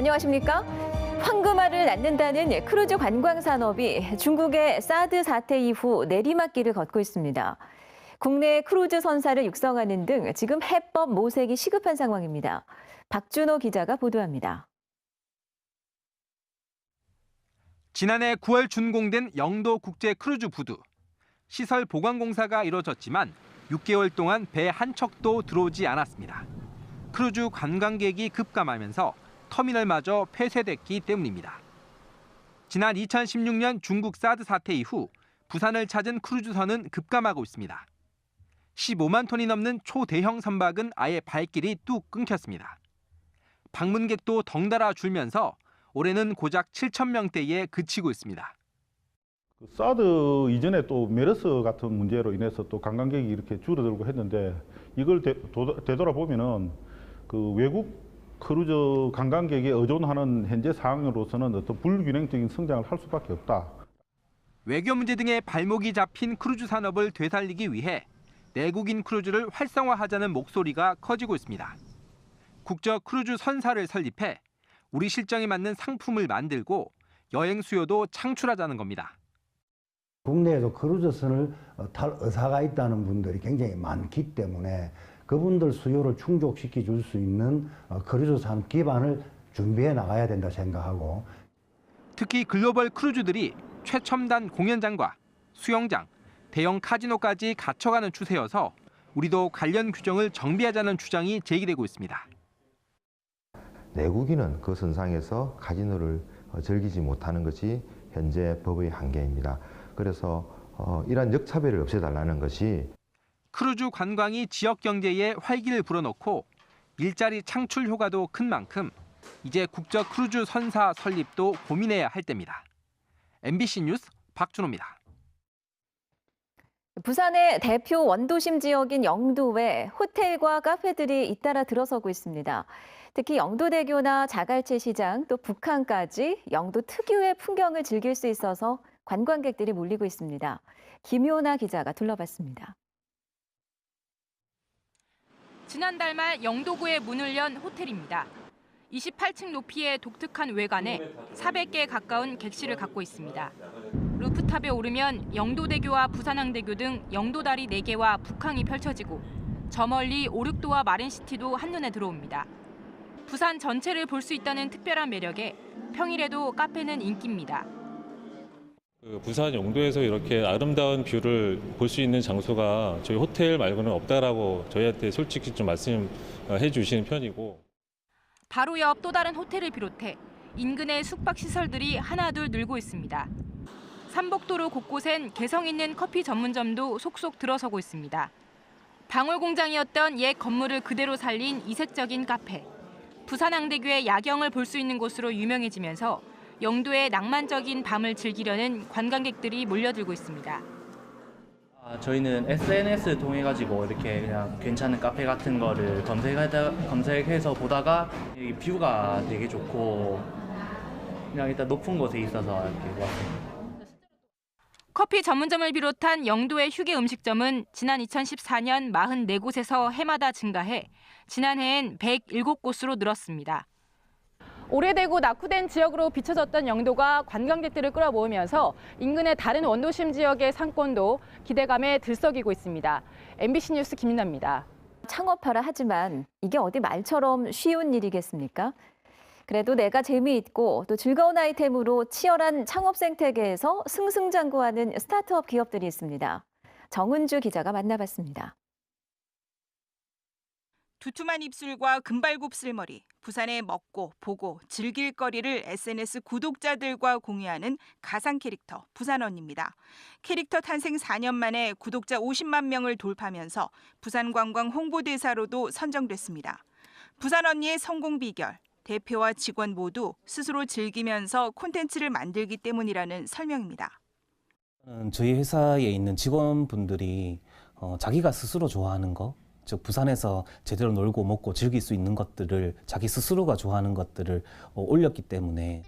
안녕하십니까? 황금알을 낳는다는 크루즈 관광 산업이 중국의 사드 사태 이후 내리막길을 걷고 있습니다. 국내 크루즈 선사를 육성하는 등 지금 해법 모색이 시급한 상황입니다. 박준호 기자가 보도합니다. 지난해 9월 준공된 영도 국제 크루즈 부두. 시설 보강 공사가 이뤄졌지만 6개월 동안 배 한 척도 들어오지 않았습니다. 크루즈 관광객이 급감하면서 터미널마저 폐쇄됐기 때문입니다. 지난 2016년 중국 사드 사태 이후 부산을 찾은 크루즈선은 급감하고 있습니다. 15만 톤이 넘는 초대형 선박은 아예 발길이 뚝 끊겼습니다. 방문객도 덩달아 줄면서 올해는 고작 7천 명대에 그치고 있습니다. 사드 이전에 또 메르스 같은 문제로 인해서 또 관광객이 이렇게 줄어들고 했는데 이걸 되돌아보면은 그 외국 크루즈 관광객에 의존하는 현재 상황으로서는 어떤 불균형적인 성장을 할 수밖에 없다. 외교 문제 등의 발목이 잡힌 크루즈 산업을 되살리기 위해 내국인 크루즈를 활성화하자는 목소리가 커지고 있습니다. 국적 크루즈 선사를 설립해 우리 실정에 맞는 상품을 만들고 여행 수요도 창출하자는 겁니다. 국내에도 크루즈선을 탈 의사가 있다는 분들이 굉장히 많기 때문에 그분들 수요를 충족시켜 줄 수 있는 크루즈 산업 기반을 준비해 나가야 된다 생각하고, 특히 글로벌 크루즈들이 최첨단 공연장과 수영장, 대형 카지노까지 갖춰가는 추세여서 우리도 관련 규정을 정비하자는 주장이 제기되고 있습니다. 내국인은 그 선상에서 카지노를 즐기지 못하는 것이 현재 법의 한계입니다. 그래서 이러한 역차별을 없애달라는 것이 크루즈 관광이 지역 경제에 활기를 불어넣고 일자리 창출 효과도 큰 만큼 이제 국적 크루즈 선사 설립도 고민해야 할 때입니다. MBC 뉴스 박준호입니다. 부산의 대표 원도심 지역인 영도에 호텔과 카페들이 잇따라 들어서고 있습니다. 특히 영도대교나 자갈치 시장 또 북한까지 영도 특유의 풍경을 즐길 수 있어서 관광객들이 몰리고 있습니다. 김효나 기자가 둘러봤습니다. 지난달 말 영도구에 문을 연 호텔입니다. 28층 높이의 독특한 외관에 400개에 가까운 객실을 갖고 있습니다. 루프탑에 오르면 영도대교와 부산항대교 등 영도다리 4개와 북항이 펼쳐지고 저 멀리 오륙도와 마린시티도 한눈에 들어옵니다. 부산 전체를 볼 수 있다는 특별한 매력에 평일에도 카페는 인기입니다. 부산 영도에서 이렇게 아름다운 뷰를 볼 수 있는 장소가 저희 호텔 말고는 없다라고 저희한테 솔직히 좀 말씀해 주시는 편이고. 바로 옆 또 다른 호텔을 비롯해 인근의 숙박시설들이 하나둘 늘고 있습니다. 삼복도로 곳곳엔 개성 있는 커피 전문점도 속속 들어서고 있습니다. 방울공장이었던 옛 건물을 그대로 살린 이색적인 카페. 부산항대교의 야경을 볼 수 있는 곳으로 유명해지면서 영도의 낭만적인 밤을 즐기려는 관광객들이 몰려들고 있습니다. 저희는 SNS 통해 가지고 이렇게 그냥 괜찮은 카페 같은 거를 검색해서 보다가 여기 뷰가 되게 좋고 그냥 일단 높은 곳에 있어서 이렇게 왔습니다. 커피 전문점을 비롯한 영도의 휴게 음식점은 지난 2014년 44곳에서 해마다 증가해 지난해엔 107곳으로 늘었습니다. 오래되고 낙후된 지역으로 비춰졌던 영도가 관광객들을 끌어모으면서 인근의 다른 원도심 지역의 상권도 기대감에 들썩이고 있습니다. MBC 뉴스 김민아입니다. 창업하라 하지만 이게 어디 말처럼 쉬운 일이겠습니까? 그래도 내가 재미있고 또 즐거운 아이템으로 치열한 창업 생태계에서 승승장구하는 스타트업 기업들이 있습니다. 정은주 기자가 만나봤습니다. 두툼한 입술과 금발곱슬머리, 부산의 먹고 보고 즐길 거리를 SNS 구독자들과 공유하는 가상 캐릭터 부산 언니입니다. 캐릭터 탄생 4년 만에 구독자 50만 명을 돌파하면서 부산 관광 홍보대사로도 선정됐습니다. 부산 언니의 성공 비결, 대표와 직원 모두 스스로 즐기면서 콘텐츠를 만들기 때문이라는 설명입니다. 저희 회사에 있는 직원분들이 자기가 스스로 좋아하는 거, 즉 부산에서 제대로 놀고 먹고 즐길 수 있는 것들을 자기 스스로가 좋아하는 것들을 올렸기 때문에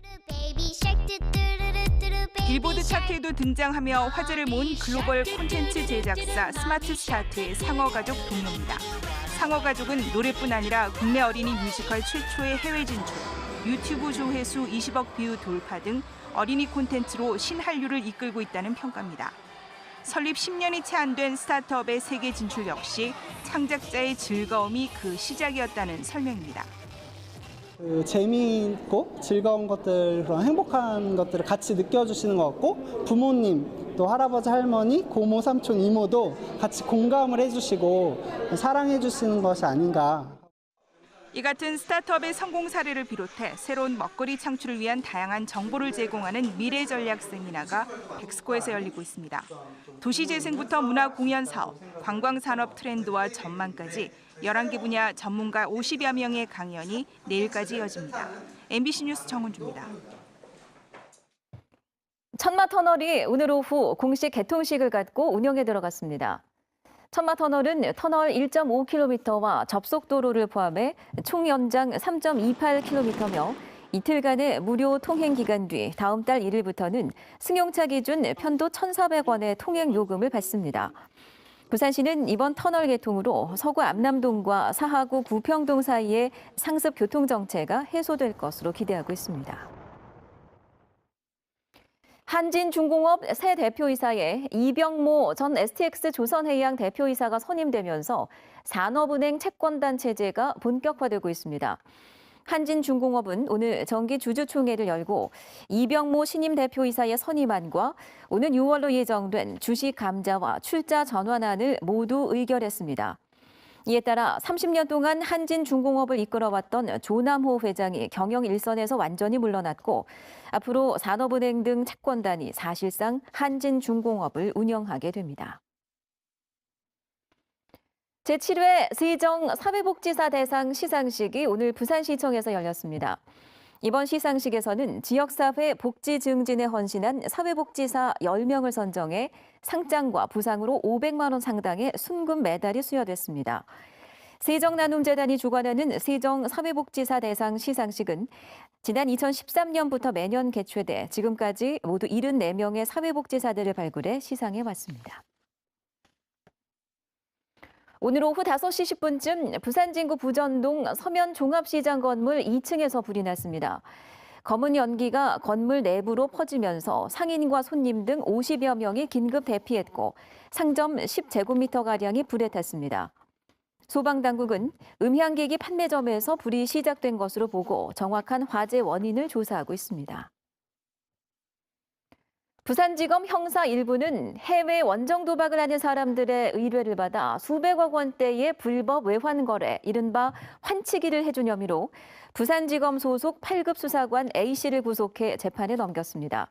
빌보드 차트에도 등장하며 화제를 모은 글로벌 콘텐츠 제작사 스마트스타트의 상어가족 동료입니다. 상어가족은 노래뿐 아니라 국내 어린이 뮤지컬 최초의 해외 진출, 유튜브 조회수 20억 뷰 돌파 등 어린이 콘텐츠로 신한류를 이끌고 있다는 평가입니다. 설립 10년이 채 안 된 스타트업의 세계 진출 역시 창작자의 즐거움이 그 시작이었다는 설명입니다. 재미있고 즐거운 것들, 그런 행복한 것들을 같이 느껴주시는 것 같고 부모님, 또 할아버지, 할머니, 고모, 삼촌, 이모도 같이 공감을 해주시고 사랑해 주시는 것이 아닌가. 이 같은 스타트업의 성공 사례를 비롯해 새로운 먹거리 창출을 위한 다양한 정보를 제공하는 미래 전략 세미나가 백스코에서 열리고 있습니다. 도시재생부터 문화 공연 사업, 관광 산업 트렌드와 전망까지 11개 분야 전문가 50여 명의 강연이 내일까지 이어집니다. MBC 뉴스 정은주입니다. 천마터널이 오늘 오후 공식 개통식을 갖고 운영에 들어갔습니다. 천마터널은 터널 1.5km와 접속도로를 포함해 총 연장 3.28km며 이틀간의 무료 통행 기간 뒤 다음 달 1일부터는 승용차 기준 편도 1,400원의 통행 요금을 받습니다. 부산시는 이번 터널 개통으로 서구 암남동과 사하구 구평동 사이의 상습 교통 정체가 해소될 것으로 기대하고 있습니다. 한진중공업 새 대표이사에 이병모 전 STX 조선해양 대표이사가 선임되면서 산업은행 채권단 체제가 본격화되고 있습니다. 한진중공업은 오늘 정기 주주총회를 열고 이병모 신임 대표이사의 선임안과 오는 6월로 예정된 주식 감자와 출자 전환안을 모두 의결했습니다. 이에 따라 30년 동안 한진중공업을 이끌어왔던 조남호 회장이 경영 일선에서 완전히 물러났고 앞으로 산업은행 등 채권단이 사실상 한진중공업을 운영하게 됩니다. 제7회 세정 사회복지사 대상 시상식이 오늘 부산시청에서 열렸습니다. 이번 시상식에서는 지역사회 복지 증진에 헌신한 사회복지사 10명을 선정해 상장과 부상으로 500만 원 상당의 순금 메달이 수여됐습니다. 세정나눔재단이 주관하는 세정 사회복지사 대상 시상식은 지난 2013년부터 매년 개최돼 지금까지 모두 74명의 사회복지사들을 발굴해 시상해 왔습니다. 오늘 오후 5시 10분쯤 부산 진구 부전동 서면 종합시장 건물 2층에서 불이 났습니다. 검은 연기가 건물 내부로 퍼지면서 상인과 손님 등 50여 명이 긴급 대피했고 상점 10제곱미터가량이 불에 탔습니다. 소방당국은 음향기기 판매점에서 불이 시작된 것으로 보고 정확한 화재 원인을 조사하고 있습니다. 부산지검 형사 1부는 해외 원정 도박을 하는 사람들의 의뢰를 받아 수백억 원대의 불법 외환 거래, 이른바 환치기를 해준 혐의로 부산지검 소속 8급 수사관 A씨를 구속해 재판에 넘겼습니다.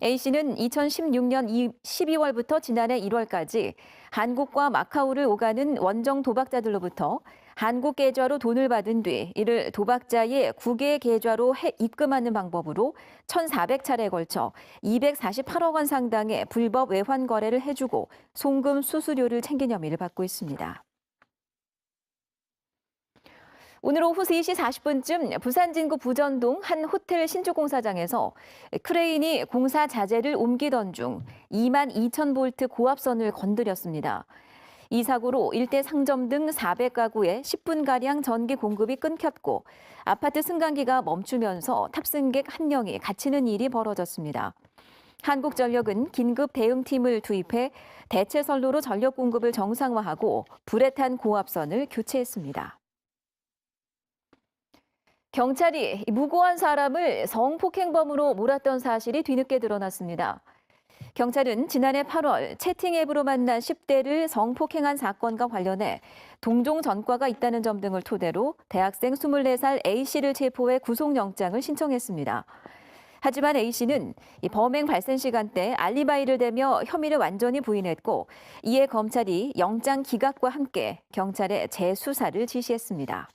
A씨는 2016년 12월부터 지난해 1월까지 한국과 마카오를 오가는 원정 도박자들로부터 한국 계좌로 돈을 받은 뒤 이를 도박자의 국외 계좌로 입금하는 방법으로 1,400차례에 걸쳐 248억 원 상당의 불법 외환 거래를 해주고 송금 수수료를 챙긴 혐의를 받고 있습니다. 오늘 오후 3시 40분쯤 부산 진구 부전동 한 호텔 신축공사장에서 크레인이 공사 자재를 옮기던 중 22,000볼트 고압선을 건드렸습니다. 이 사고로 일대 상점 등 400가구에 10분가량 전기 공급이 끊겼고 아파트 승강기가 멈추면서 탑승객 1명이 갇히는 일이 벌어졌습니다. 한국전력은 긴급 대응팀을 투입해 대체 선로로 전력 공급을 정상화하고 불에 탄 고압선을 교체했습니다. 경찰이 무고한 사람을 성폭행범으로 몰았던 사실이 뒤늦게 드러났습니다. 경찰은 지난해 8월 채팅 앱으로 만난 10대를 성폭행한 사건과 관련해 동종 전과가 있다는 점 등을 토대로 대학생 24살 A씨를 체포해 구속영장을 신청했습니다. 하지만 A씨는 범행 발생 시간대 알리바이를 대며 혐의를 완전히 부인했고 이에 검찰이 영장 기각과 함께 경찰에 재수사를 지시했습니다.